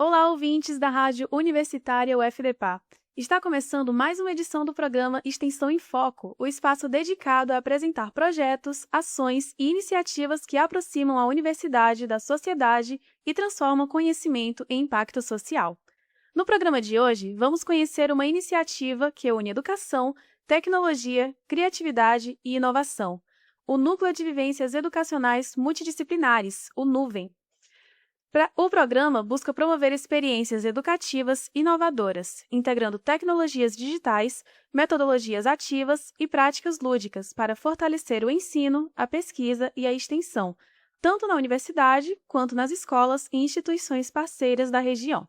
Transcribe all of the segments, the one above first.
Olá, ouvintes da Rádio Universitária UFDPA. Está começando mais uma edição do programa Extensão em Foco, o espaço dedicado a apresentar projetos, ações e iniciativas que aproximam a universidade da sociedade e transformam conhecimento em impacto social. No programa de hoje, vamos conhecer uma iniciativa que une educação, tecnologia, criatividade e inovação, o Núcleo de Vivências Educacionais Multidisciplinares, o NUVEM. O programa busca promover experiências educativas inovadoras, integrando tecnologias digitais, metodologias ativas e práticas lúdicas para fortalecer o ensino, a pesquisa e a extensão, tanto na universidade quanto nas escolas e instituições parceiras da região.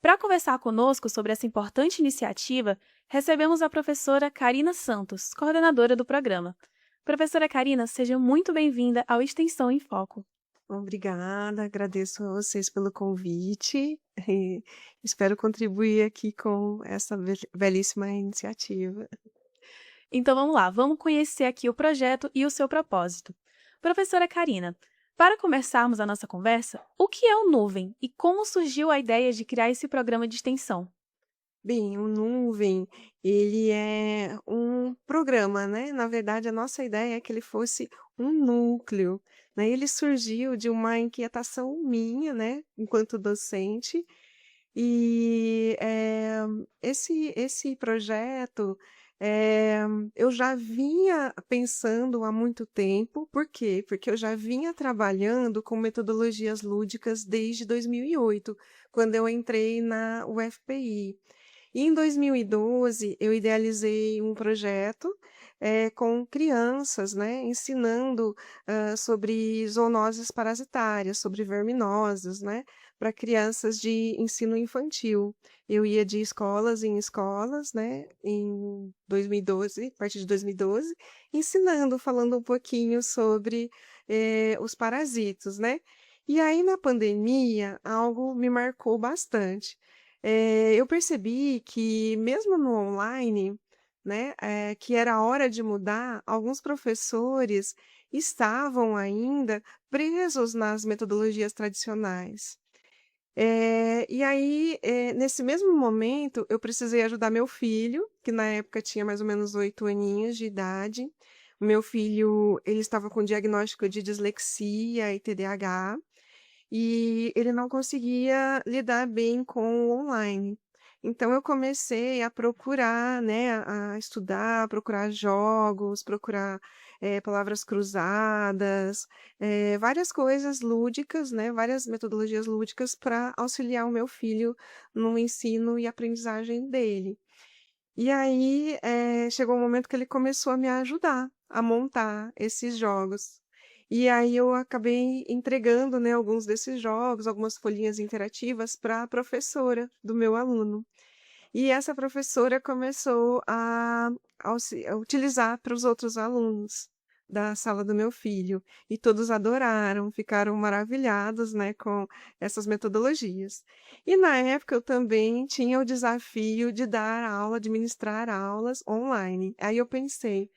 Para conversar conosco sobre essa importante iniciativa, recebemos a professora Karina Santos, coordenadora do programa. Professora Karina, seja muito bem-vinda ao Extensão em Foco. Obrigada, agradeço a vocês pelo convite e espero contribuir aqui com essa belíssima iniciativa. Então vamos lá, vamos conhecer aqui o projeto e o seu propósito. Professora Karina, para começarmos a nossa conversa, o que é o Nuvem e como surgiu a ideia de criar esse programa de extensão? Bem, o Nuvem, ele é um programa, né? Na verdade, a nossa ideia é que ele fosse um núcleo, né? Ele surgiu de uma inquietação minha, né? Enquanto docente, e esse projeto eu já vinha pensando há muito tempo. Por quê? Porque eu já vinha trabalhando com metodologias lúdicas desde 2008, quando eu entrei na UFPI. E em 2012, eu idealizei um projeto com crianças, né, ensinando sobre zoonoses parasitárias, sobre verminoses, né, para crianças de ensino infantil. Eu ia de escolas em escolas, né, em 2012, a partir de 2012, ensinando, falando um pouquinho sobre os parasitos, né? E aí, na pandemia, algo me marcou bastante. Eu percebi que mesmo no online, né, que era hora de mudar, alguns professores estavam ainda presos nas metodologias tradicionais. E aí, nesse mesmo momento, eu precisei ajudar meu filho, que na época tinha mais ou menos 8 aninhos de idade. O meu filho, ele estava com diagnóstico de dislexia e TDAH, e ele não conseguia lidar bem com o online. Então eu comecei a procurar, né, a estudar, procurar jogos, procurar palavras cruzadas, várias coisas lúdicas, né, várias metodologias lúdicas para auxiliar o meu filho no ensino e aprendizagem dele. E aí chegou um momento que ele começou a me ajudar a montar esses jogos. E aí eu acabei entregando, né, alguns desses jogos, algumas folhinhas interativas para a professora do meu aluno. E essa professora começou a utilizar para os outros alunos da sala do meu filho. E todos adoraram, ficaram maravilhados, né, com essas metodologias. E na época eu também tinha o desafio de dar aula, de ministrar aulas online. Aí eu pensei,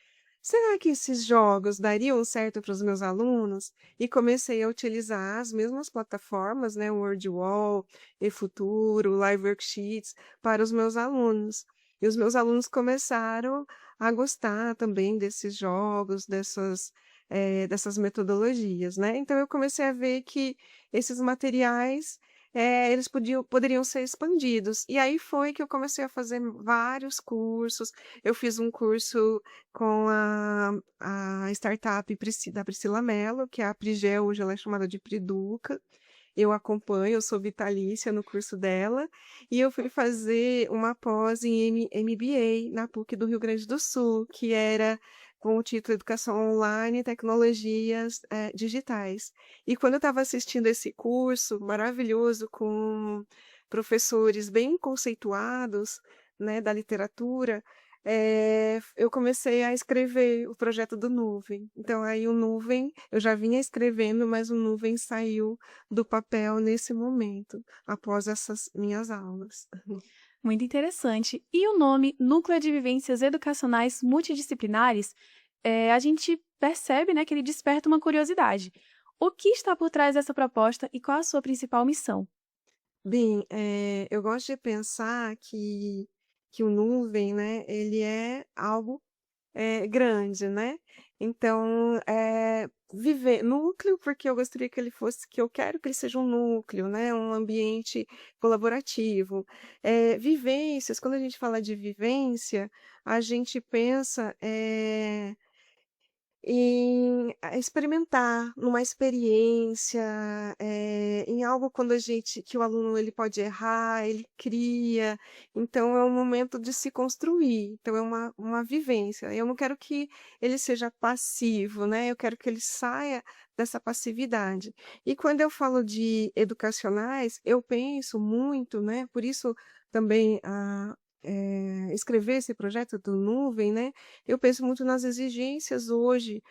será que esses jogos dariam certo para os meus alunos? E comecei a utilizar as mesmas plataformas, né, o WordWall, eFuturo, Live Worksheets, para os meus alunos. E os meus alunos começaram a gostar também desses jogos, dessas metodologias, né? Então eu comecei a ver que esses materiais eles poderiam ser expandidos. E aí foi que eu comecei a fazer vários cursos. Eu fiz um curso com a startup da Priscila Mello, que é a Prigel, hoje ela é chamada de Priduca. Eu acompanho, eu sou vitalícia no curso dela, e eu fui fazer uma pós em MBA na PUC do Rio Grande do Sul, que era com o título Educação Online e Tecnologias Digitais. E quando eu estava assistindo esse curso maravilhoso com professores bem conceituados, né, da literatura, eu comecei a escrever o projeto do Nuvem. Então, aí o Nuvem, eu já vinha escrevendo, mas o Nuvem saiu do papel nesse momento, após essas minhas aulas. Muito interessante. E o nome Núcleo de Vivências Educacionais Multidisciplinares, a gente percebe, né, que ele desperta uma curiosidade. O que está por trás dessa proposta e qual a sua principal missão? Bem, eu gosto de pensar que o nuvem, né, ele é algo grande, né. Então, viver núcleo, porque eu gostaria que ele fosse que eu quero que ele seja um núcleo, né, um ambiente colaborativo. Vivências, quando a gente fala de vivência, a gente pensa, em experimentar, numa experiência, em algo quando a gente que o aluno ele pode errar, ele cria, então é um momento de se construir, então é uma vivência. Eu não quero que ele seja passivo, né, eu quero que ele saia dessa passividade. E quando eu falo de educacionais, eu penso muito, né, por isso também escrever esse projeto do Nuvem, né, eu penso muito nas exigências hoje,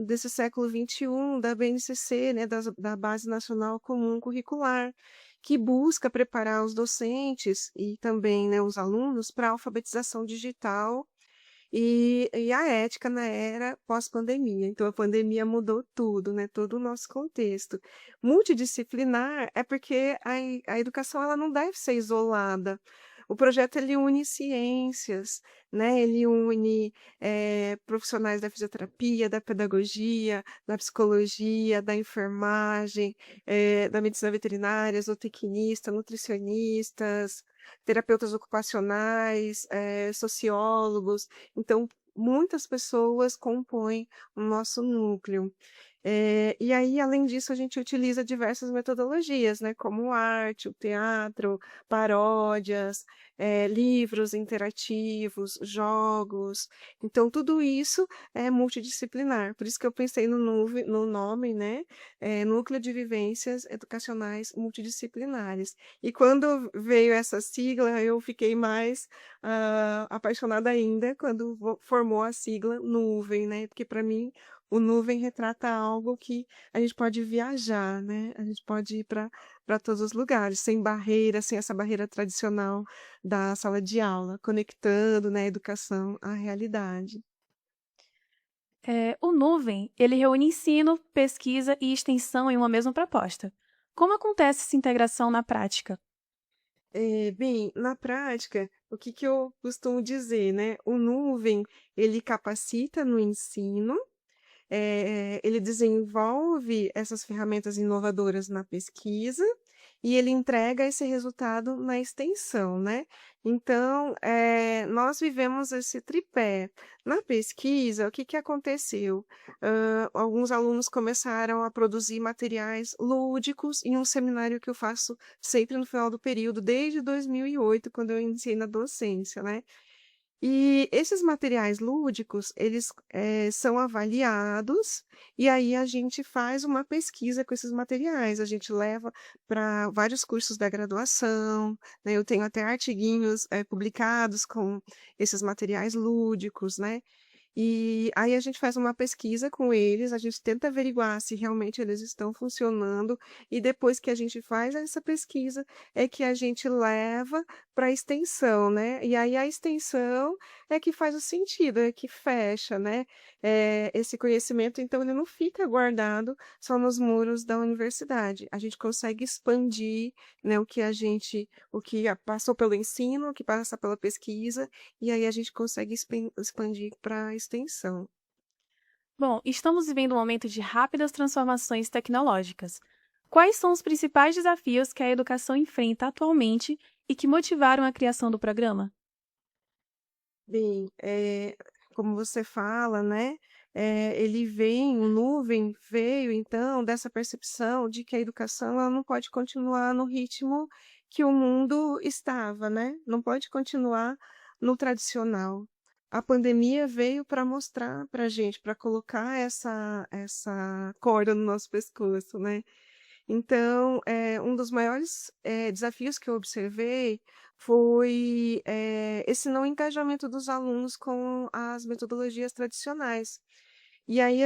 desse século XXI, da BNCC, né, da Base Nacional Comum Curricular, que busca preparar os docentes e também, né, os alunos para a alfabetização digital e a ética na era pós-pandemia. Então, a pandemia mudou tudo, né, todo o nosso contexto. Multidisciplinar é porque a educação ela não deve ser isolada. O projeto ele une ciências, né? Ele une profissionais da fisioterapia, da pedagogia, da psicologia, da enfermagem, da medicina veterinária, zootecnista, nutricionistas, terapeutas ocupacionais, sociólogos. Então, muitas pessoas compõem o nosso núcleo. E aí, além disso, a gente utiliza diversas metodologias, né, como o arte, o teatro, paródias, livros interativos, jogos. Então, tudo isso é multidisciplinar. Por isso que eu pensei no nome, né, Núcleo de Vivências Educacionais Multidisciplinares. E quando veio essa sigla, eu fiquei mais apaixonada ainda quando formou a sigla Nuvem, né? Porque para mim o nuvem retrata algo que a gente pode viajar, né? A gente pode ir para todos os lugares, sem barreira, sem essa barreira tradicional da sala de aula, conectando, né, a educação à realidade. O Nuvem, ele reúne ensino, pesquisa e extensão em uma mesma proposta. Como acontece essa integração na prática? Bem, na prática, o que que eu costumo dizer, né? O nuvem, ele capacita no ensino, ele desenvolve essas ferramentas inovadoras na pesquisa e ele entrega esse resultado na extensão, né? Então, nós vivemos esse tripé. Na pesquisa, o que que aconteceu? Alguns alunos começaram a produzir materiais lúdicos em um seminário que eu faço sempre no final do período, desde 2008, quando eu iniciei na docência, né? E esses materiais lúdicos, eles, são avaliados, e aí a gente faz uma pesquisa com esses materiais, a gente leva para vários cursos da graduação, né, eu tenho até artiguinhos, publicados com esses materiais lúdicos, né. E aí a gente faz uma pesquisa com eles, a gente tenta averiguar se realmente eles estão funcionando, e depois que a gente faz essa pesquisa, é que a gente leva para a extensão, né. E aí a extensão é que faz o sentido, é que fecha, né, esse conhecimento, então ele não fica guardado só nos muros da universidade. A gente consegue expandir, né, o que passou pelo ensino, o que passa pela pesquisa, e aí a gente consegue expandir para a extensão. Bom, estamos vivendo um momento de rápidas transformações tecnológicas. Quais são os principais desafios que a educação enfrenta atualmente e que motivaram a criação do programa? Bem, como você fala, né, o nuvem veio então dessa percepção de que a educação ela não pode continuar no ritmo que o mundo estava, né, não pode continuar no tradicional. A pandemia veio para mostrar para gente, para colocar essa corda no nosso pescoço, né. Então, um dos maiores, desafios que eu observei foi, esse não engajamento dos alunos com as metodologias tradicionais. E aí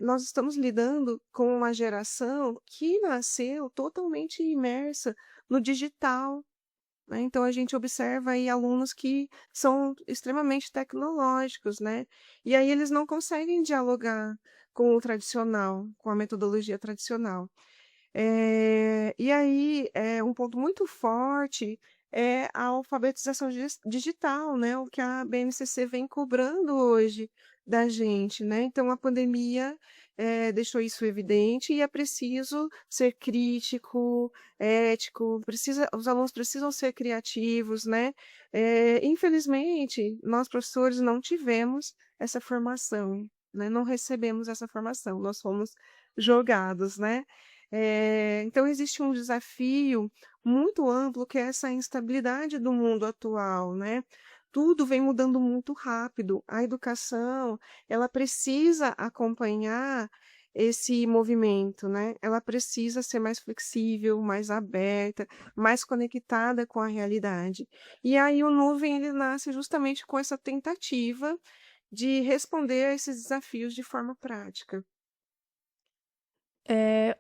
nós estamos lidando com uma geração que nasceu totalmente imersa no digital, né, então a gente observa aí alunos que são extremamente tecnológicos, né, e aí eles não conseguem dialogar com o tradicional, com a metodologia tradicional. E aí, um ponto muito forte é a alfabetização digital, né, o que a BNCC vem cobrando hoje da gente, né. Então a pandemia, deixou isso evidente e é preciso ser crítico, ético, os alunos precisam ser criativos, né. Infelizmente, nós professores não tivemos essa formação, né, não recebemos essa formação, nós fomos jogados, né. Então existe um desafio muito amplo que é essa instabilidade do mundo atual, né. Tudo vem mudando muito rápido. A educação, ela precisa acompanhar esse movimento, né. Ela precisa ser mais flexível, mais aberta, mais conectada com a realidade. E aí o Nuvem ele nasce justamente com essa tentativa de responder a esses desafios de forma prática.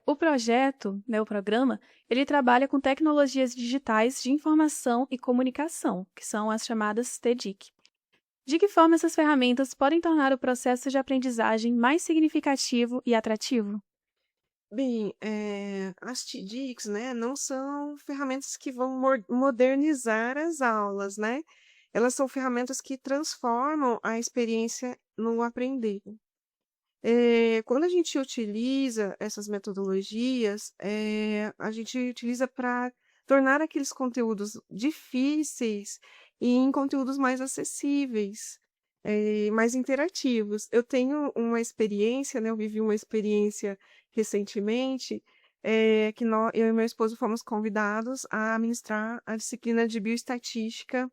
O projeto, né, o programa, ele trabalha com tecnologias digitais de informação e comunicação, que são as chamadas TDIC. De que forma essas ferramentas podem tornar o processo de aprendizagem mais significativo e atrativo? Bem, as TDICs, né, não são ferramentas que vão modernizar as aulas, né? Elas são ferramentas que transformam a experiência no aprender. Quando a gente utiliza essas metodologias, a gente utiliza para tornar aqueles conteúdos difíceis em conteúdos mais acessíveis, mais interativos. Eu tenho uma experiência, né, eu vivi uma experiência recentemente, que eu e meu esposo fomos convidados a ministrar a disciplina de bioestatística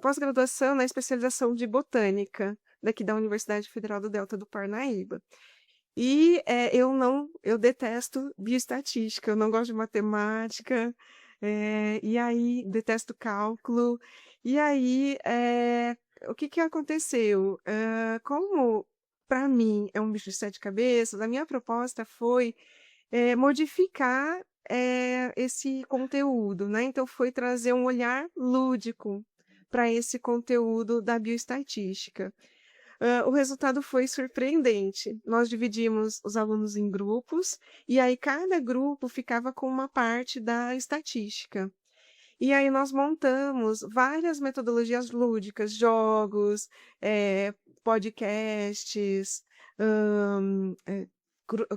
pós-graduação, na especialização de botânica, daqui da Universidade Federal do Delta do Parnaíba. E, eu detesto bioestatística, eu não gosto de matemática, e aí detesto cálculo. E aí, o que que aconteceu? Como para mim é um bicho de 7 cabeças, a minha proposta foi modificar, esse conteúdo, né, então foi trazer um olhar lúdico para esse conteúdo da bioestatística. O resultado foi surpreendente. Nós dividimos os alunos em grupos, e aí cada grupo ficava com uma parte da estatística. E aí nós montamos várias metodologias lúdicas, jogos, podcasts,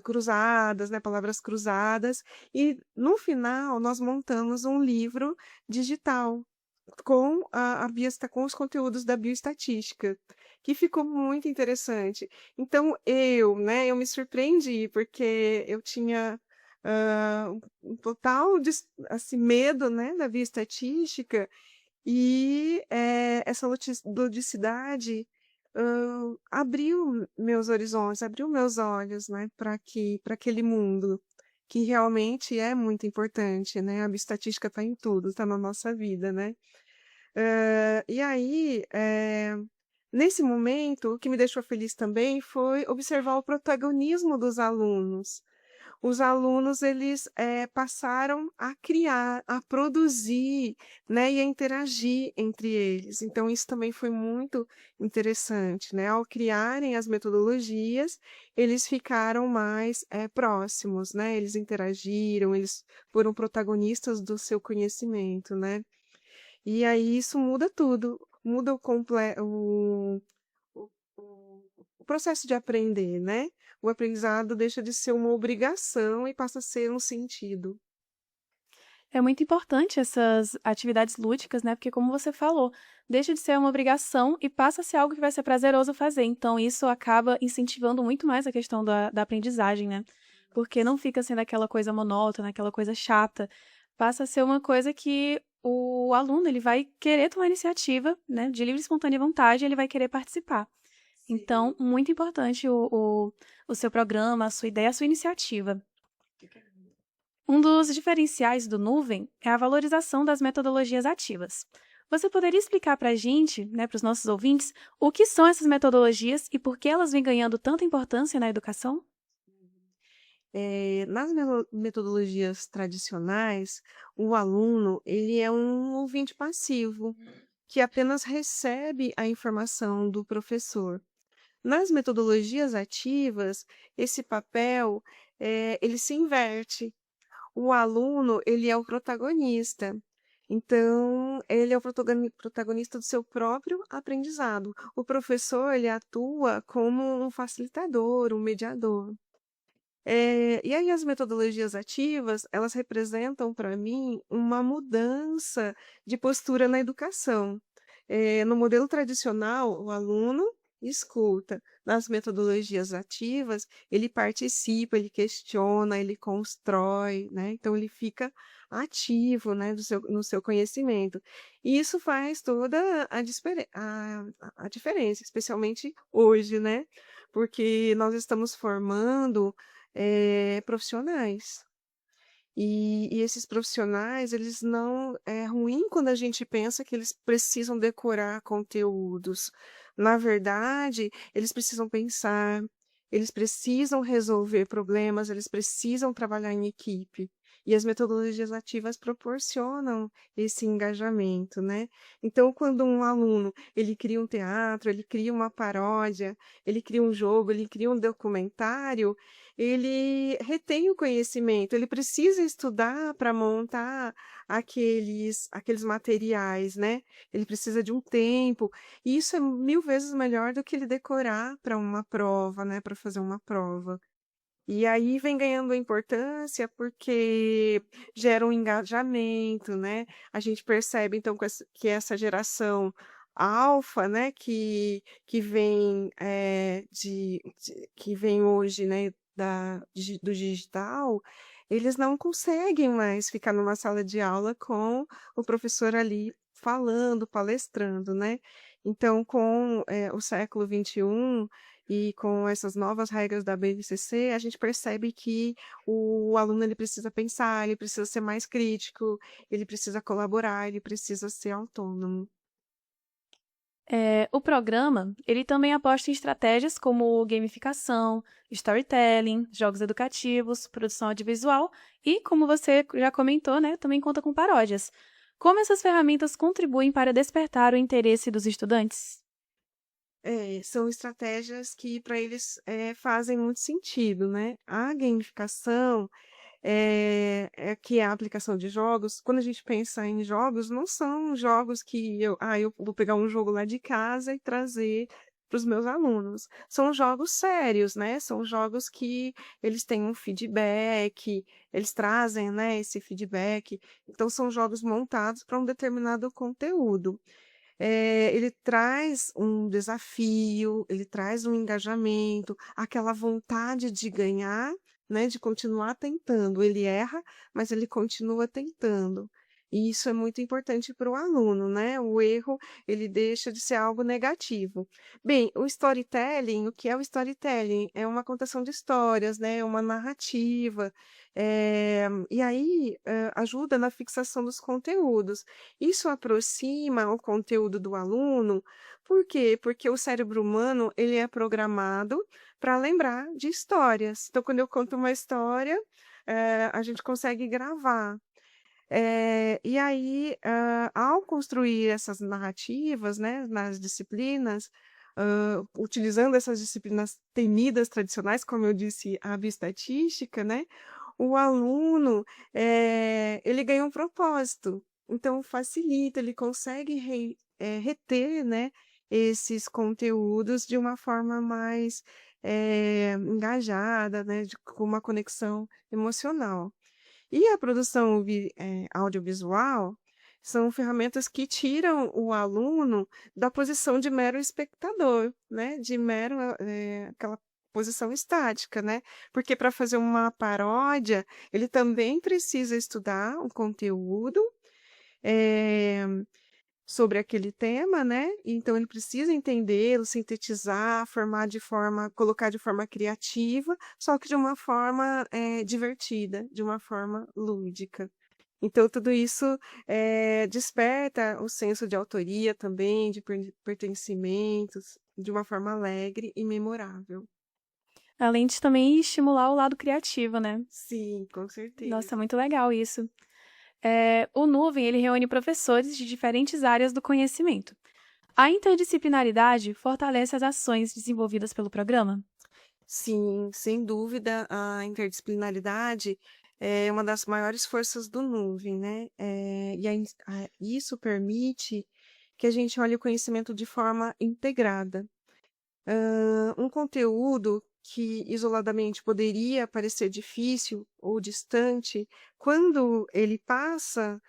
cruzadas, né, palavras cruzadas, e no final nós montamos um livro digital com com os conteúdos da bioestatística, que ficou muito interessante. Então né, eu me surpreendi, porque eu tinha um total assim, medo, né, da bioestatística, e essa ludicidade abriu meus horizontes, abriu meus olhos, né, para aquele mundo que realmente é muito importante, né? A bioestatística está em tudo, está na nossa vida, né? E aí, nesse momento, o que me deixou feliz também foi observar o protagonismo dos alunos. Os alunos, eles, passaram a criar, a produzir, né, e a interagir entre eles. Então isso também foi muito interessante, né. Ao criarem as metodologias, eles ficaram mais, próximos, né, eles interagiram, eles foram protagonistas do seu conhecimento, né. E aí isso muda tudo, muda o o o processo de aprender, né. O aprendizado deixa de ser uma obrigação e passa a ser um sentido. É muito importante essas atividades lúdicas, né? Porque, como você falou, deixa de ser uma obrigação e passa a ser algo que vai ser prazeroso fazer. Então, isso acaba incentivando muito mais a questão da aprendizagem, né? Porque não fica sendo aquela coisa monótona, aquela coisa chata. Passa a ser uma coisa que o aluno ele vai querer tomar iniciativa, né? De livre e espontânea vontade, ele vai querer participar. Então, muito importante o seu programa, a sua ideia, a sua iniciativa. Um dos diferenciais do Nuvem é a valorização das metodologias ativas. Você poderia explicar para a gente, né, para os nossos ouvintes, o que são essas metodologias e por que elas vêm ganhando tanta importância na educação? Nas metodologias tradicionais, o aluno, ele é um ouvinte passivo, que apenas recebe a informação do professor. Nas metodologias ativas, esse papel, ele se inverte. O aluno, ele é o protagonista. Então, ele é o protagonista do seu próprio aprendizado. O professor, ele atua como um facilitador, um mediador. E aí as metodologias ativas, elas representam para mim uma mudança de postura na educação. No modelo tradicional, o aluno escuta. Nas metodologias ativas, ele participa, ele questiona, ele constrói, né? Então ele fica ativo, né, no seu conhecimento. E isso faz toda a diferença, especialmente hoje, né? Porque nós estamos formando profissionais. E esses profissionais, eles não. É ruim quando a gente pensa que eles precisam decorar conteúdos. Na verdade, eles precisam pensar, eles precisam resolver problemas, eles precisam trabalhar em equipe. E as metodologias ativas proporcionam esse engajamento, né? Então, quando um aluno ele cria um teatro, ele cria uma paródia, ele cria um jogo, ele cria um documentário, ele retém o conhecimento, ele precisa estudar para montar aqueles materiais, né? Ele precisa de um tempo, e isso é 1000 vezes melhor do que ele decorar para uma prova, né? Para fazer uma prova. E aí vem ganhando importância porque gera um engajamento, né? A gente percebe, então, que essa geração alfa, né, que vem, que vem hoje, né, do digital, eles não conseguem mais ficar numa sala de aula com o professor ali falando, palestrando, né? Então, com, o século XXI, e com essas novas regras da BNCC, a gente percebe que o aluno ele precisa pensar, ele precisa ser mais crítico, ele precisa colaborar, ele precisa ser autônomo. O programa, ele também aposta em estratégias como gamificação, storytelling, jogos educativos, produção audiovisual e, como você já comentou, né, também conta com paródias. Como essas ferramentas contribuem para despertar o interesse dos estudantes? São estratégias que para eles fazem muito sentido, né? A gamificação, que é a aplicação de jogos, quando a gente pensa em jogos, não são jogos que eu vou pegar um jogo lá de casa e trazer para os meus alunos. São jogos sérios, né? São jogos que eles têm um feedback, eles trazem, né, esse feedback. Então, são jogos montados para um determinado conteúdo. Ele traz um desafio, ele traz um engajamento, aquela vontade de ganhar, né, de continuar tentando. Ele erra, mas ele continua tentando. E isso é muito importante para o aluno, né? O erro, ele deixa de ser algo negativo. Bem, o storytelling, o que é o storytelling? É uma contação de histórias, né? É uma narrativa. E aí, ajuda na fixação dos conteúdos. Isso aproxima o conteúdo do aluno, por quê? Porque o cérebro humano, ele é programado para lembrar de histórias. Então, quando eu conto uma história, a gente consegue gravar. E aí, ao construir essas narrativas, né, nas disciplinas, utilizando essas disciplinas temidas tradicionais, como eu disse, a bioestatística, né, o aluno, ele ganha um propósito. Então, facilita, ele consegue reter, né, esses conteúdos de uma forma mais engajada, né, com uma conexão emocional. E a produção audiovisual são ferramentas que tiram o aluno da posição de mero espectador, né? De mero, aquela posição estática, né? Porque para fazer uma paródia, ele também precisa estudar o conteúdo, eh, sobre aquele tema, né? Então ele precisa entendê-lo, sintetizar, colocar de forma criativa, só que de uma forma divertida, de uma forma lúdica. Então tudo isso desperta o senso de autoria também, de pertencimentos, de uma forma alegre e memorável. Além de também estimular o lado criativo, né? Sim, com Nossa, certeza. muito legal isso. O Nuvem, ele reúne professores de diferentes áreas do conhecimento. A interdisciplinaridade fortalece as ações desenvolvidas pelo programa? Sim, sem dúvida, a interdisciplinaridade é uma das maiores forças do nuvem, né? Isso permite que a gente olhe o conhecimento de forma integrada. Um conteúdo que isoladamente poderia parecer difícil ou distante, quando ele passa,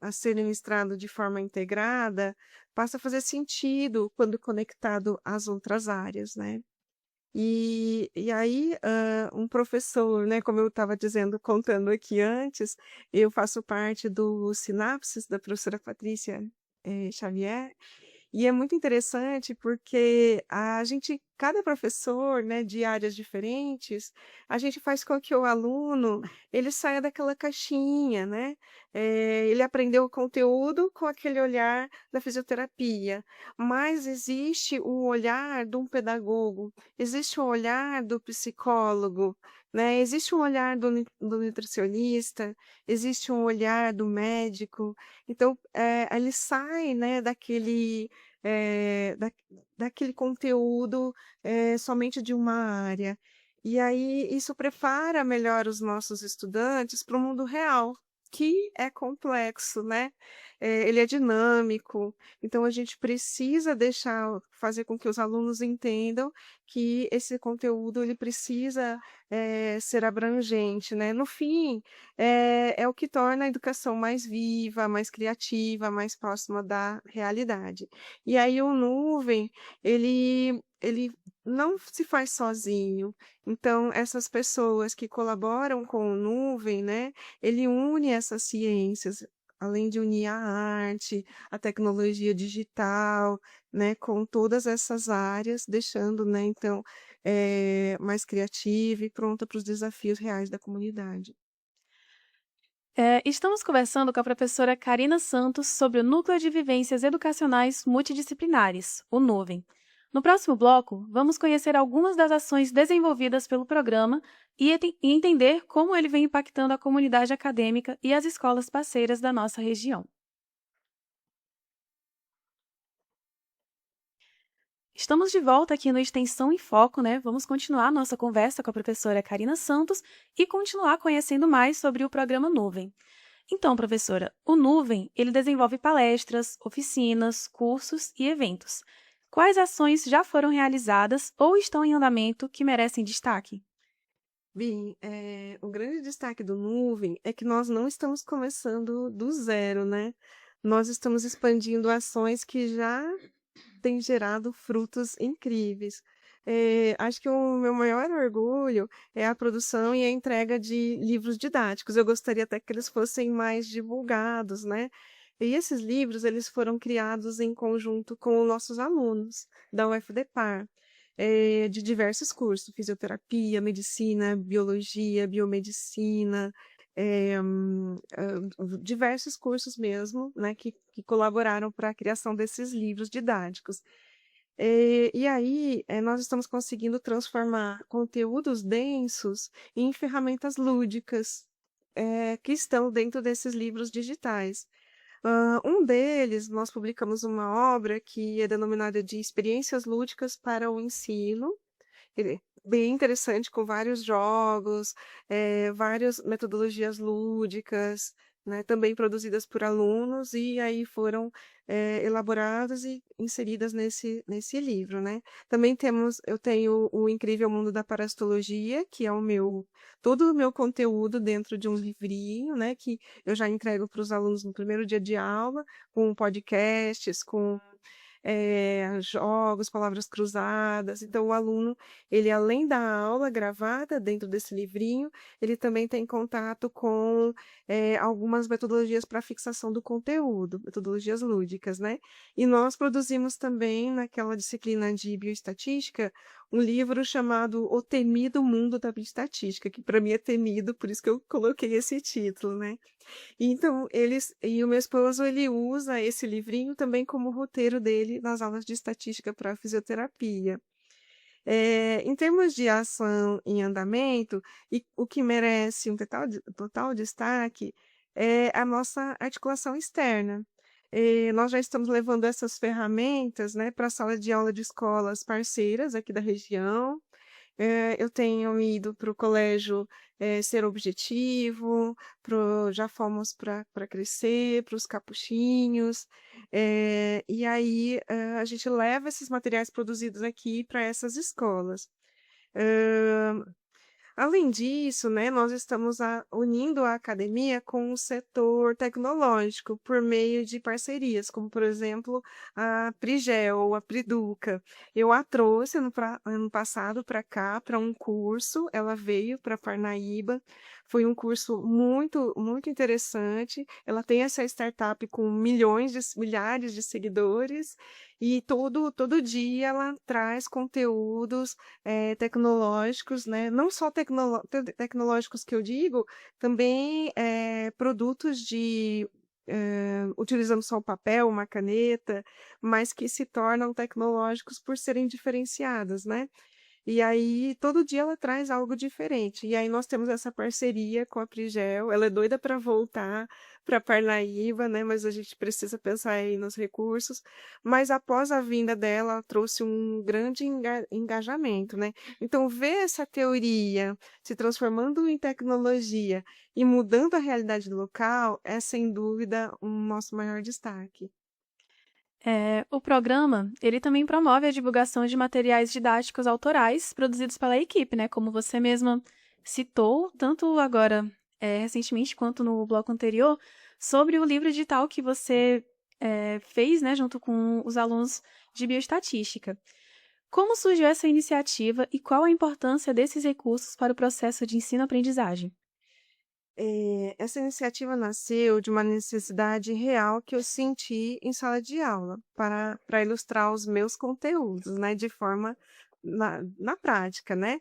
a ser ministrado de forma integrada, passa a fazer sentido quando conectado às outras áreas, né? E aí, um professor, né, como eu estava dizendo, contando aqui antes, eu faço parte do Sinapses, da professora Patrícia, Xavier, e é muito interessante porque a gente, cada professor, né, de áreas diferentes, a gente faz com que o aluno ele saia daquela caixinha, né? Ele aprendeu o conteúdo com aquele olhar da fisioterapia, mas existe o olhar de um pedagogo, existe o olhar do psicólogo, né? Existe um olhar do nutricionista, existe um olhar do médico. Então, ele sai, né, da daquele conteúdo, somente de uma área. E aí isso prepara melhor os nossos estudantes para o mundo real, que é complexo, né? Ele é dinâmico, então a gente precisa fazer com que os alunos entendam que esse conteúdo ele precisa, ser abrangente, né? No fim, é o que torna a educação mais viva, mais criativa, mais próxima da realidade. E aí o nuvem, ele não se faz sozinho. Então, essas pessoas que colaboram com o nuvem, né, ele une essas ciências, além de unir a arte, a tecnologia digital, né, com todas essas áreas, deixando, né, então, mais criativa e pronta para os desafios reais da comunidade. Estamos conversando com a professora Karina Santos sobre o Núcleo de Vivências Educacionais Multidisciplinares, o NUVEM. No próximo bloco, vamos conhecer algumas das ações desenvolvidas pelo programa e entender como ele vem impactando a comunidade acadêmica e as escolas parceiras da nossa região. Estamos de volta aqui no Extensão em Foco, né? Vamos continuar nossa conversa com a professora Karina Santos e continuar conhecendo mais sobre o programa Nuvem. Então, professora, o Nuvem, ele desenvolve palestras, oficinas, cursos e eventos. Quais ações já foram realizadas ou estão em andamento que merecem destaque? Bem, o grande destaque do Nuvem é que nós não estamos começando do zero, né? Nós estamos expandindo ações que já têm gerado frutos incríveis. Acho que o meu maior orgulho é a produção e a entrega de livros didáticos. Eu gostaria até que eles fossem mais divulgados, né? E esses livros, eles foram criados em conjunto com os nossos alunos da UFDPAR, de diversos cursos, fisioterapia, medicina, biologia, biomedicina, diversos cursos mesmo, né, que colaboraram para a criação desses livros didáticos. E aí, nós estamos conseguindo transformar conteúdos densos em ferramentas lúdicas, que estão dentro desses livros digitais. Um deles, nós publicamos uma obra que é denominada de Experiências Lúdicas para o Ensino. Ele é bem interessante, com vários jogos, várias metodologias lúdicas, né, também produzidas por alunos, e aí foram elaboradas e inseridas nesse livro, né? Também eu tenho o Incrível Mundo da Parasitologia, que é todo o meu conteúdo dentro de um livrinho, né, que eu já entrego para os alunos no primeiro dia de aula, com podcasts, com jogos, palavras cruzadas. Então, o aluno, ele além da aula gravada dentro desse livrinho, ele também tem contato com algumas metodologias para fixação do conteúdo, metodologias lúdicas, né? E nós produzimos também, naquela disciplina de bioestatística, um livro chamado O Temido Mundo da Bioestatística, que para mim é temido, por isso que eu coloquei esse título, né? Então, o meu esposo, ele usa esse livrinho também como roteiro dele nas aulas de estatística para fisioterapia. Em termos de ação em andamento, e o que merece um total destaque é a nossa articulação externa. Nós já estamos levando essas ferramentas, né, pra sala de aula de escolas parceiras aqui da região. Eu tenho ido para o colégio, Ser Objetivo, Já Fomos para Crescer, para os Capuchinhos, e aí, a gente leva esses materiais produzidos aqui para essas escolas. Hã Além disso, né, nós estamos unindo a academia com o setor tecnológico por meio de parcerias, como, por exemplo, a Prigel ou a Priduca. Eu a trouxe ano passado para cá, para um curso, ela veio para Parnaíba, foi um curso muito, muito interessante. Ela tem essa startup com milhares de seguidores, e todo dia ela traz conteúdos tecnológicos, né? Não só tecnológicos que eu digo, também produtos utilizando só o papel, uma caneta, mas que se tornam tecnológicos por serem diferenciadas, né? E aí, todo dia ela traz algo diferente. E aí, nós temos essa parceria com a Prigel. Ela é doida para voltar para Parnaíba, né? Mas a gente precisa pensar aí nos recursos. Mas após a vinda dela, ela trouxe um grande engajamento, né? Então, ver essa teoria se transformando em tecnologia e mudando a realidade do local é, sem dúvida, um nosso maior destaque. O programa, ele também promove a divulgação de materiais didáticos autorais produzidos pela equipe, né? Como você mesma citou, tanto agora, recentemente, quanto no bloco anterior, sobre o livro digital que você fez, né, junto com os alunos de bioestatística. Como surgiu essa iniciativa e qual a importância desses recursos para o processo de ensino-aprendizagem? Essa iniciativa nasceu de uma necessidade real que eu senti em sala de aula, para ilustrar os meus conteúdos, né, de forma na prática, né.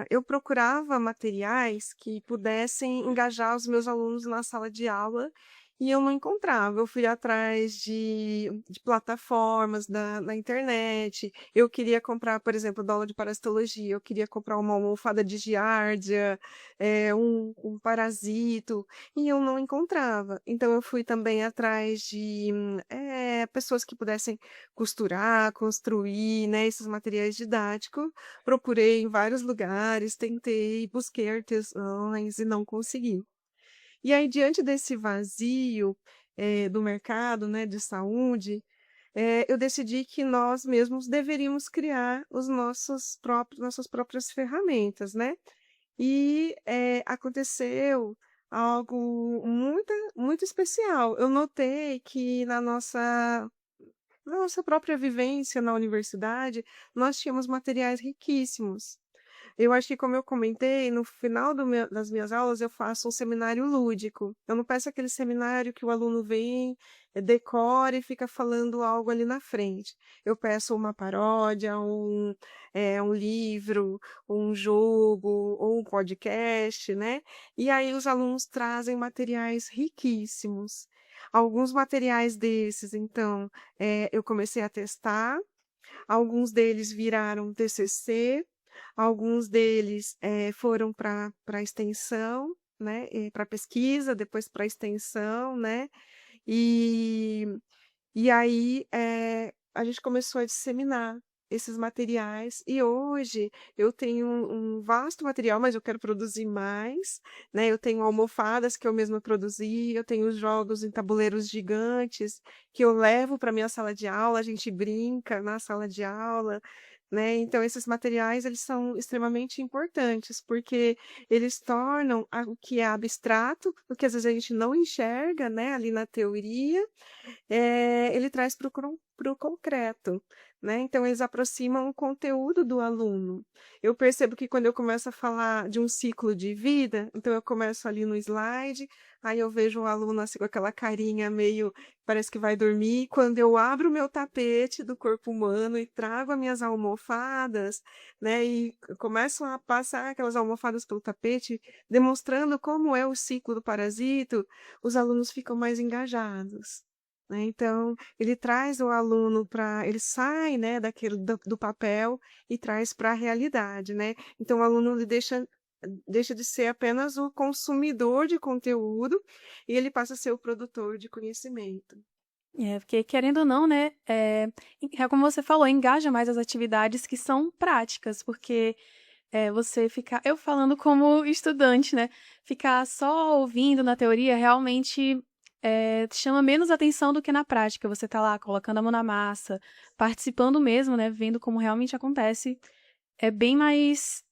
Eu procurava materiais que pudessem engajar os meus alunos na sala de aula e eu não encontrava. Eu fui atrás de plataformas na internet. Eu queria comprar, por exemplo, da aula de parasitologia, eu queria comprar uma almofada de giardia, um parasito, e eu não encontrava. Então, eu fui também atrás de pessoas que pudessem costurar, construir, né, esses materiais didáticos. Procurei em vários lugares, tentei, busquei artesãos e não consegui. E aí, diante desse vazio, do mercado, né, de saúde, eu decidi que nós mesmos deveríamos criar os nossas próprias ferramentas, né. E, aconteceu algo muito especial. Eu notei que na nossa própria vivência na universidade, nós tínhamos materiais riquíssimos. Eu acho que, como eu comentei, no final das minhas aulas eu faço um seminário lúdico. Eu não peço aquele seminário que o aluno vem, decora e fica falando algo ali na frente. Eu peço uma paródia, um livro, um jogo ou um podcast, né? E aí os alunos trazem materiais riquíssimos. Alguns materiais desses, então, eu comecei a testar, alguns deles viraram TCC, alguns deles, foram para extensão, né, para pesquisa, depois para extensão, né, e e aí, a gente começou a disseminar esses materiais e hoje eu tenho um vasto material, mas eu quero produzir mais, né, eu tenho almofadas que eu mesma produzi, eu tenho jogos em tabuleiros gigantes que eu levo para minha sala de aula, a gente brinca na sala de aula, né. Então esses materiais eles são extremamente importantes, porque eles tornam o que é abstrato, o que às vezes a gente não enxerga, né, ali na teoria, ele traz para o concreto, né, então eles aproximam o conteúdo do aluno. Eu percebo que quando eu começo a falar de um ciclo de vida, então eu começo ali no slide, aí eu vejo o aluno, assim, com aquela carinha meio parece que vai dormir, quando eu abro o meu tapete do corpo humano e trago as minhas almofadas, né, e começo a passar aquelas almofadas pelo tapete, demonstrando como é o ciclo do parasito, os alunos ficam mais engajados, né. Então, ele traz o aluno ele sai, né, daquele do papel e traz para a realidade, né. Então o aluno ele deixa deixa de ser apenas o consumidor de conteúdo e ele passa a ser o produtor de conhecimento. Porque querendo ou não, né, é como você falou, engaja mais as atividades que são práticas, porque você ficar, eu falando como estudante, né, ficar só ouvindo na teoria realmente chama menos atenção do que na prática. Você tá lá colocando a mão na massa, participando mesmo, né, vendo como realmente acontece, é bem mais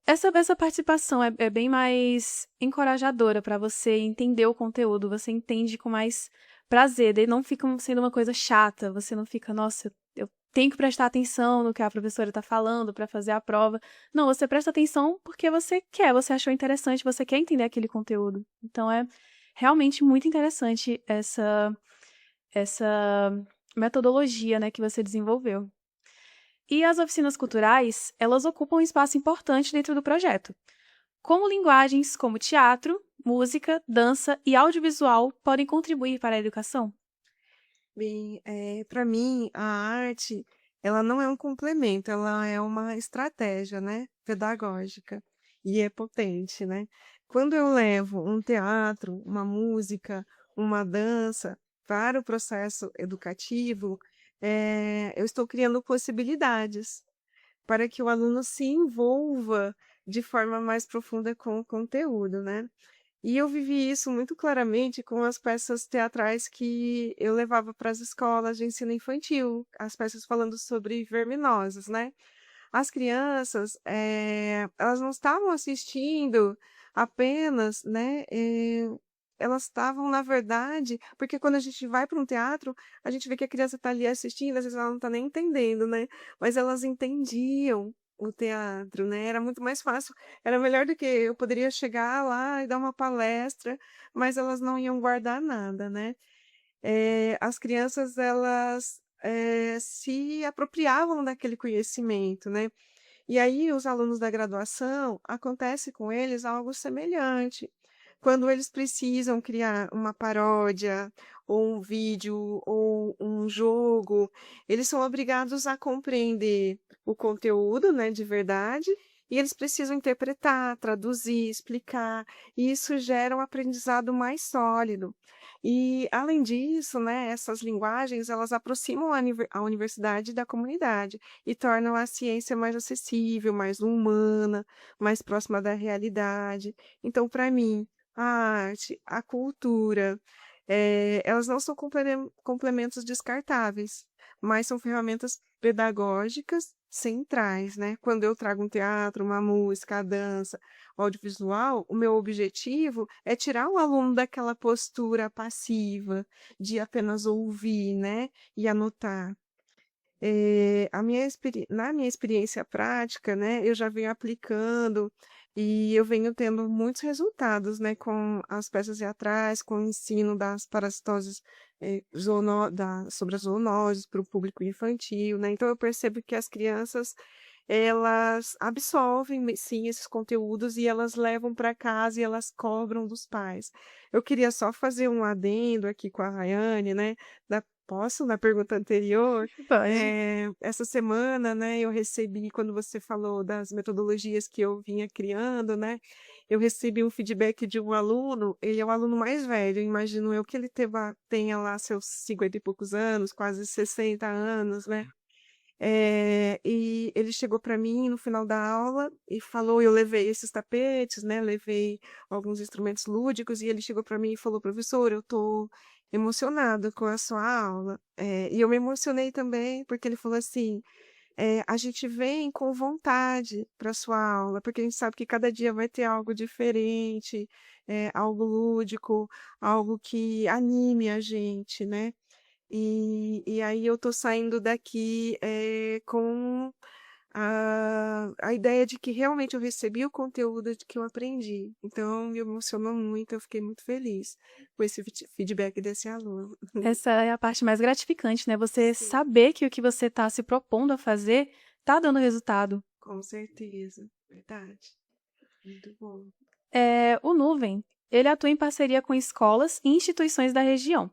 essa participação é bem mais encorajadora para você entender o conteúdo, você entende com mais prazer, daí não fica sendo uma coisa chata, você não fica, nossa, eu tenho que prestar atenção no que a professora está falando para fazer a prova. Não, você presta atenção porque você quer, você achou interessante, você quer entender aquele conteúdo. Então é realmente muito interessante essa metodologia, né, que você desenvolveu. E as oficinas culturais, elas ocupam um espaço importante dentro do projeto. Como linguagens como teatro, música, dança e audiovisual podem contribuir para a educação? Bem, para mim, a arte, ela não é um complemento, ela é uma estratégia, né, pedagógica e é potente, né? Quando eu levo um teatro, uma música, uma dança para o processo educativo, eu estou criando possibilidades para que o aluno se envolva de forma mais profunda com o conteúdo, né? E eu vivi isso muito claramente com as peças teatrais que eu levava para as escolas de ensino infantil, as peças falando sobre verminoses, né? As crianças, elas não estavam assistindo apenas, né? Elas estavam, na verdade, porque quando a gente vai para um teatro, a gente vê que a criança está ali assistindo, às vezes ela não está nem entendendo, né? Mas elas entendiam o teatro, né? Era muito mais fácil, era melhor do que eu poderia chegar lá e dar uma palestra, mas elas não iam guardar nada, né? As crianças, elas se apropriavam daquele conhecimento, né? E aí, os alunos da graduação, acontece com eles algo semelhante. Quando eles precisam criar uma paródia, ou um vídeo, ou um jogo, eles são obrigados a compreender o conteúdo, né, de verdade, e eles precisam interpretar, traduzir, explicar, e isso gera um aprendizado mais sólido. E, além disso, né, essas linguagens, elas aproximam a universidade da comunidade e tornam a ciência mais acessível, mais humana, mais próxima da realidade. Então, para mim, a arte, a cultura, elas não são complementos descartáveis, mas são ferramentas pedagógicas centrais, né? Quando eu trago um teatro, uma música, a dança, o audiovisual, o meu objetivo é tirar o aluno daquela postura passiva de apenas ouvir, né? E anotar. Na minha experiência prática, né, eu já venho aplicando e eu venho tendo muitos resultados, né, com as peças teatrais, com o ensino das parasitoses, sobre as zoonoses para o público infantil, né? Então eu percebo que as crianças, elas absorvem, sim, esses conteúdos e elas levam para casa e elas cobram dos pais. Eu queria só fazer um adendo aqui com a Rayane, né? Posso, na pergunta anterior? Pode. Essa semana, né, eu recebi, quando você falou das metodologias que eu vinha criando, né, eu recebi um feedback de um aluno, ele é o aluno mais velho, imagino eu que ele tenha lá seus 50 e poucos anos, quase 60 anos, né? E ele chegou para mim no final da aula e falou, eu levei esses tapetes, né, levei alguns instrumentos lúdicos, e ele chegou para mim e falou, professor, eu tô emocionado com a sua aula. E eu me emocionei também, porque ele falou assim, a gente vem com vontade para a sua aula, porque a gente sabe que cada dia vai ter algo diferente, algo lúdico, algo que anime a gente, né? E aí eu tô saindo daqui com a ideia de que realmente eu recebi o conteúdo de que eu aprendi. Então, me emocionou muito, eu fiquei muito feliz com esse feedback desse aluno. Essa é a parte mais gratificante, né? Você Sim, saber que o que você está se propondo a fazer está dando resultado. com certeza. Verdade. Muito bom. O Nuvem, ele atua em parceria com escolas e instituições da região.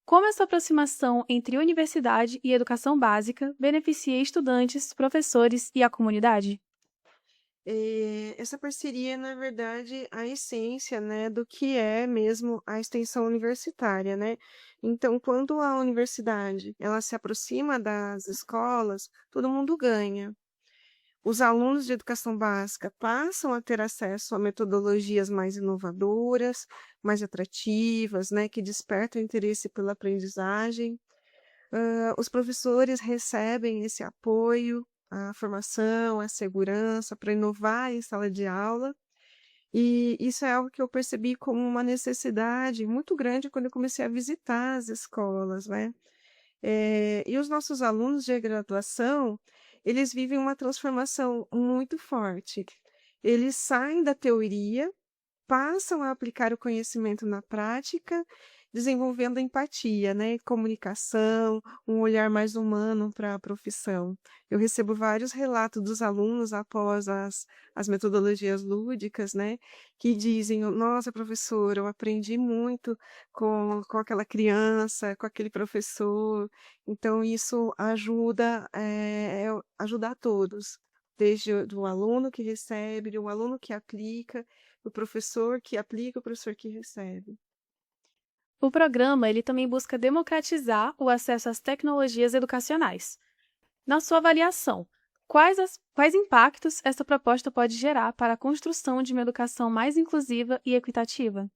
Como essa aproximação entre universidade e educação básica beneficia estudantes, professores e a comunidade? Essa parceria, na verdade, a essência, né, do que é mesmo a extensão universitária, né? Então, quando a universidade ela se aproxima das escolas, todo mundo ganha. Os alunos de educação básica passam a ter acesso a metodologias mais inovadoras, mais atrativas, né, que despertam interesse pela aprendizagem. Os professores recebem esse apoio, a formação, a segurança para inovar em sala de aula, e isso é algo que eu percebi como uma necessidade muito grande quando eu comecei a visitar as escolas, né. E os nossos alunos de graduação, eles vivem uma transformação muito forte. Eles saem da teoria, passam a aplicar o conhecimento na prática, desenvolvendo empatia, né, comunicação, um olhar mais humano para a profissão. Eu recebo vários relatos dos alunos após as metodologias lúdicas, né, que dizem: "Nossa, professora, eu aprendi muito com aquela criança, com aquele professor". Então isso ajuda, ajuda a todos, desde o do aluno que recebe, do aluno que aplica, o professor que aplica, o professor que recebe. O programa ele também busca democratizar o acesso às tecnologias educacionais. Na sua avaliação, quais impactos essa proposta pode gerar para a construção de uma educação mais inclusiva e equitativa?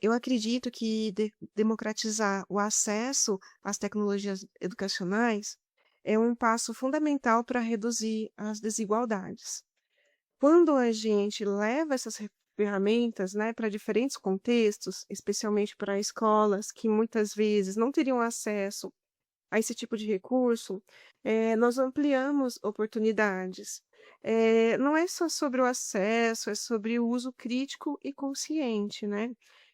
Eu acredito que democratizar o acesso às tecnologias educacionais é um passo fundamental para reduzir as desigualdades. Quando a gente leva essas ferramentas, né, para diferentes contextos, especialmente para escolas que muitas vezes não teriam acesso a esse tipo de recurso, nós ampliamos oportunidades. Não é só sobre o acesso, é sobre o uso crítico e consciente, né?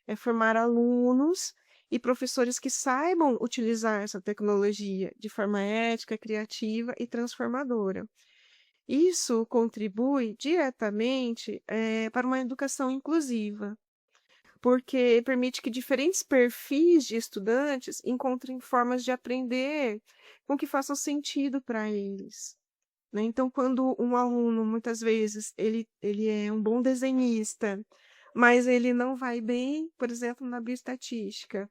É formar alunos e professores que saibam utilizar essa tecnologia de forma ética, criativa e transformadora. Isso contribui diretamente, para uma educação inclusiva, porque permite que diferentes perfis de estudantes encontrem formas de aprender com que façam sentido para eles, né. Então, quando um aluno, muitas vezes, ele é um bom desenhista, mas ele não vai bem, por exemplo, na bioestatística,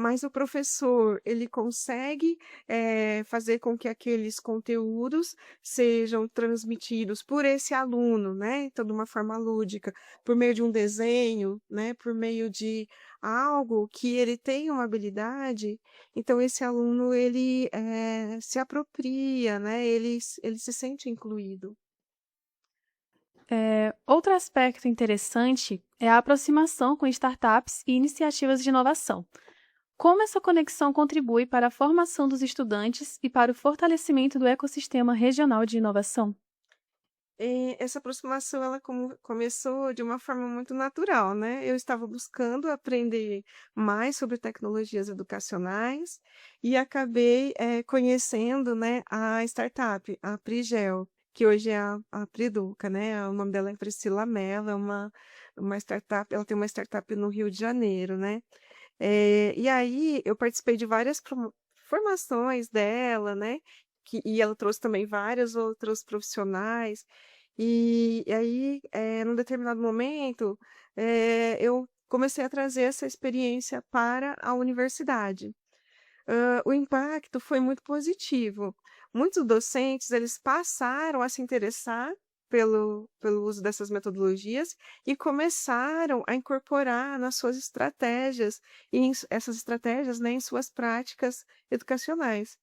mas o professor, ele consegue, fazer com que aqueles conteúdos sejam transmitidos por esse aluno, né, então de uma forma lúdica, por meio de um desenho, né, por meio de algo que ele tem uma habilidade, então esse aluno ele, se apropria, né, ele se sente incluído. Outro aspecto interessante é a aproximação com startups e iniciativas de inovação. Como essa conexão contribui para a formação dos estudantes e para o fortalecimento do ecossistema regional de inovação? Essa aproximação ela começou de uma forma muito natural, né. Eu estava buscando aprender mais sobre tecnologias educacionais e acabei, conhecendo, né, a startup, a Prigel, que hoje é a Priduca, né, o nome dela é Priscila Mello, é uma startup, ela tem uma startup no Rio de Janeiro, né. E aí eu participei de várias formações dela, né, e ela trouxe também vários outros profissionais, e aí, num determinado momento, eu comecei a trazer essa experiência para a universidade. O impacto foi muito positivo. Muitos docentes, eles passaram a se interessar pelo uso dessas metodologias e começaram a incorporar nas suas estratégias, essas estratégias, né, em suas práticas educacionais.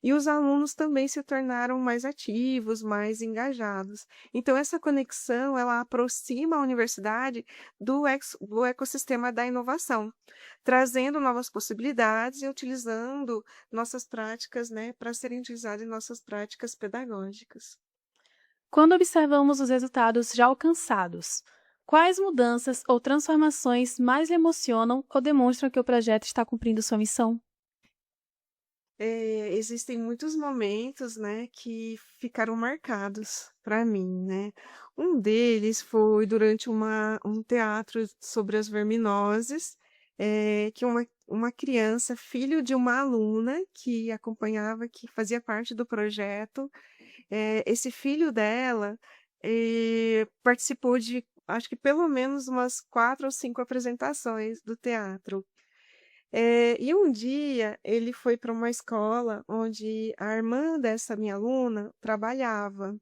E os alunos também se tornaram mais ativos, mais engajados. Então essa conexão, ela aproxima a universidade do ecossistema da inovação, trazendo novas possibilidades e utilizando nossas práticas, né, para serem utilizadas em nossas práticas pedagógicas. Quando observamos os resultados já alcançados, quais mudanças ou transformações mais lhe emocionam ou demonstram que o projeto está cumprindo sua missão? Existem muitos momentos, né, que ficaram marcados para mim, né. Um deles foi durante um teatro sobre as verminoses, que uma criança, filho de uma aluna que acompanhava, que fazia parte do projeto, esse filho dela, participou de, acho que pelo menos umas 4 ou 5 apresentações do teatro. E um dia ele foi para uma escola onde a irmã dessa minha aluna trabalhava.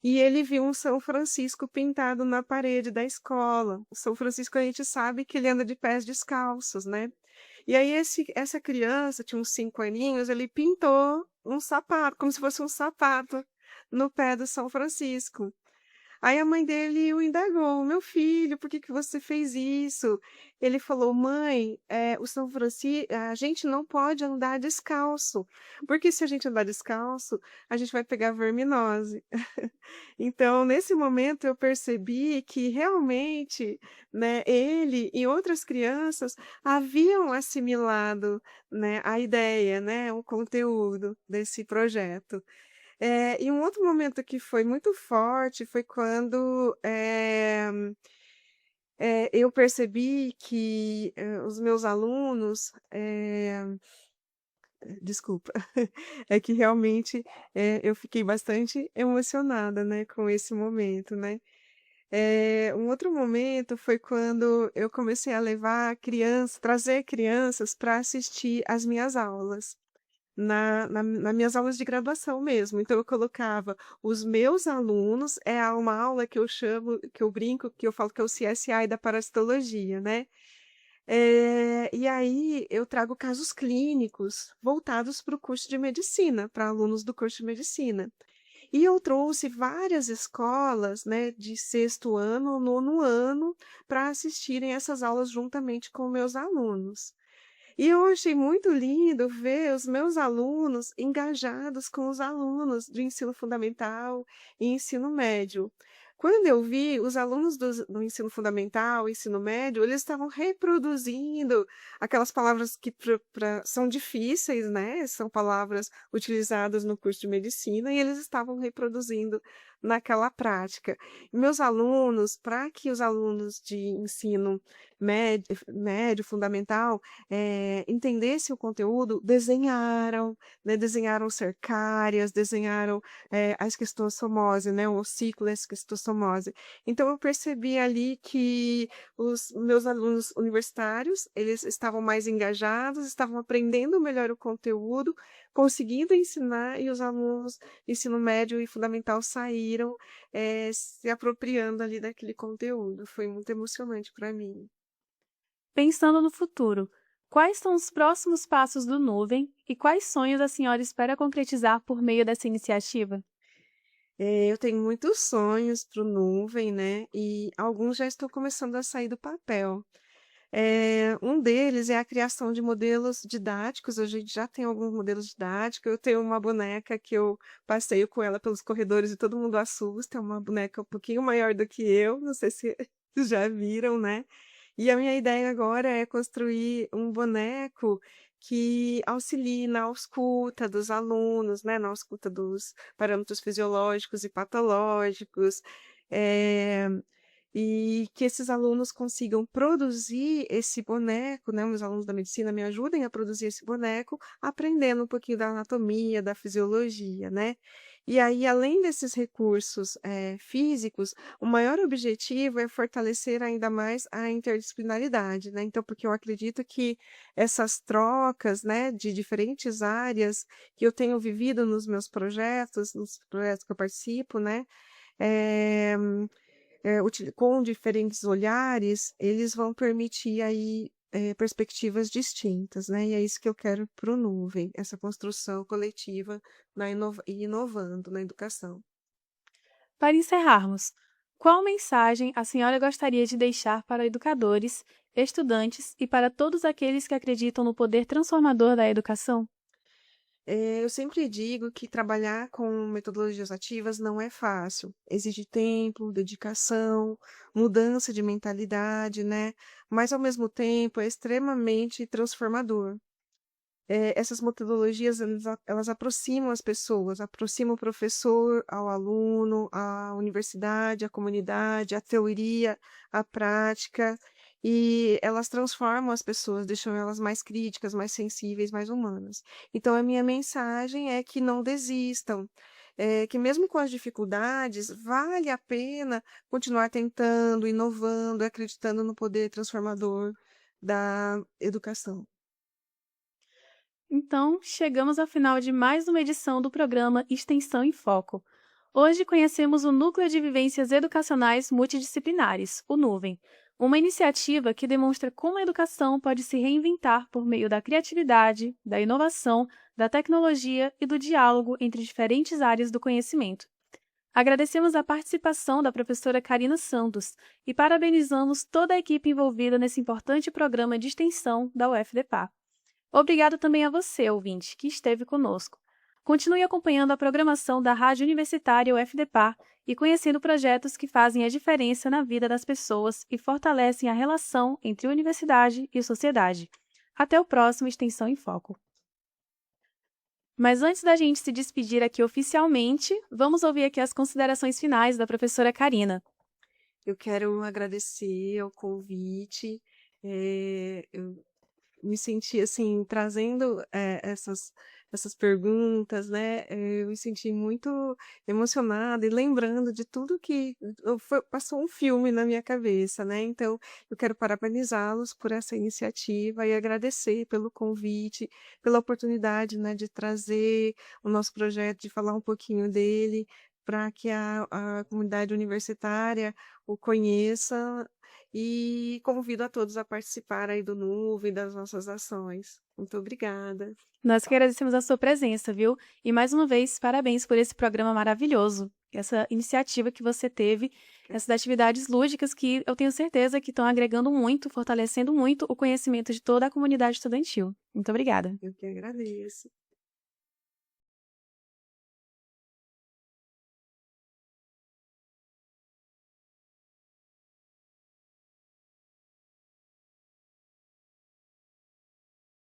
E ele viu um São Francisco pintado na parede da escola. O São Francisco a gente sabe que ele anda de pés descalços, né? E aí essa criança, tinha uns 5 aninhos, ele pintou um sapato, como se fosse um sapato, no pé do São Francisco. Aí a mãe dele o indagou: "Meu filho, por que que você fez isso?" Ele falou: "Mãe, o São Francisco, a gente não pode andar descalço, porque se a gente andar descalço, a gente vai pegar verminose." Então, nesse momento, eu percebi que realmente, né, ele e outras crianças haviam assimilado, né, a ideia, né, o conteúdo desse projeto. E um outro momento que foi muito forte foi quando, eu percebi que, os meus alunos, desculpa, é que realmente, eu fiquei bastante emocionada, né, com esse momento, né. Um outro momento foi quando eu comecei a levar trazer crianças para assistir às minhas aulas. Nas minhas aulas de graduação mesmo, então eu colocava os meus alunos, uma aula que eu chamo, que eu brinco, que eu falo que é o CSI da parasitologia, né. E aí eu trago casos clínicos voltados para o curso de medicina, para alunos do curso de medicina. E eu trouxe várias escolas, né, de sexto ano, nono ano, para assistirem essas aulas juntamente com meus alunos. E eu achei muito lindo ver os meus alunos engajados com os alunos de ensino fundamental e ensino médio. Quando eu vi os alunos do ensino fundamental e ensino médio, eles estavam reproduzindo aquelas palavras que são difíceis, né? São palavras utilizadas no curso de medicina, e eles estavam reproduzindo naquela prática. E meus alunos, para que os alunos de ensino médio fundamental, entendessem o conteúdo, desenharam, né, desenharam cercárias, desenharam, a esquistossomose, né, o ciclo da esquistossomose. Então eu percebi ali que os meus alunos universitários, eles estavam mais engajados, estavam aprendendo melhor o conteúdo, conseguindo ensinar, e os alunos de ensino médio e fundamental saíram, se apropriando ali daquele conteúdo. Foi muito emocionante para mim. Pensando no futuro, quais são os próximos passos do Nuvem e quais sonhos a senhora espera concretizar por meio dessa iniciativa? Eu tenho muitos sonhos para o Nuvem, né, e alguns já estão começando a sair do papel. Um deles é a criação de modelos didáticos. A gente já tem alguns modelos didáticos. Eu tenho uma boneca que eu passeio com ela pelos corredores e todo mundo assusta. É uma boneca um pouquinho maior do que eu, não sei se já viram, né? E a minha ideia agora é construir um boneco que auxilie na ausculta dos alunos, né, na ausculta dos parâmetros fisiológicos e patológicos, eh, e que esses alunos consigam produzir esse boneco, né, os alunos da medicina me ajudem a produzir esse boneco, aprendendo um pouquinho da anatomia, da fisiologia, né. E aí, além desses recursos, físicos, o maior objetivo é fortalecer ainda mais a interdisciplinaridade, né, então porque eu acredito que essas trocas, né, de diferentes áreas que eu tenho vivido nos projetos que eu participo, né, eh com diferentes olhares, eles vão permitir aí, perspectivas distintas, né, e é isso que eu quero para o Nuvem, essa construção coletiva inovando na educação. Para encerrarmos, qual mensagem a senhora gostaria de deixar para educadores, estudantes e para todos aqueles que acreditam no poder transformador da educação? Eu sempre digo que trabalhar com metodologias ativas não é fácil. Exige tempo, dedicação, mudança de mentalidade, né, mas ao mesmo tempo é extremamente transformador. Essas metodologias elas aproximam as pessoas, aproximam o professor ao aluno, a universidade, a comunidade, a teoria, a prática, e elas transformam as pessoas, deixam elas mais críticas, mais sensíveis, mais humanas. Então a minha mensagem é que não desistam, que mesmo com as dificuldades, vale a pena continuar tentando, inovando, acreditando no poder transformador da educação. Então, chegamos ao final de mais uma edição do programa Extensão em Foco. Hoje conhecemos o Núcleo de Vivências Educacionais Multidisciplinares, o NUVEM, uma iniciativa que demonstra como a educação pode se reinventar por meio da criatividade, da inovação, da tecnologia e do diálogo entre diferentes áreas do conhecimento. Agradecemos a participação da professora Karina Santos e parabenizamos toda a equipe envolvida nesse importante programa de extensão da UFDPA. Obrigado também a você, ouvinte, que esteve conosco. Continue acompanhando a programação da Rádio Universitária UFDPA e conhecendo projetos que fazem a diferença na vida das pessoas e fortalecem a relação entre universidade e sociedade. Até o próximo Extensão em Foco. Mas antes da gente se despedir aqui oficialmente, vamos ouvir aqui as considerações finais da professora Karina. Eu quero agradecer o convite. Eu me senti assim, trazendo essas perguntas, né? Eu me senti muito emocionada e lembrando de tudo que passou um filme na minha cabeça, né? Então, eu quero parabenizá-los por essa iniciativa e agradecer pelo convite, pela oportunidade, né, de trazer o nosso projeto, de falar um pouquinho dele, para que a comunidade universitária o conheça e convido a todos a participar aí do Nuvem, das nossas ações. Muito obrigada. Nós que agradecemos a sua presença, viu? E mais uma vez, parabéns por esse programa maravilhoso, essa iniciativa que você teve, essas atividades lúdicas que eu tenho certeza que estão agregando muito, fortalecendo muito o conhecimento de toda a comunidade estudantil. Muito obrigada. Eu que agradeço.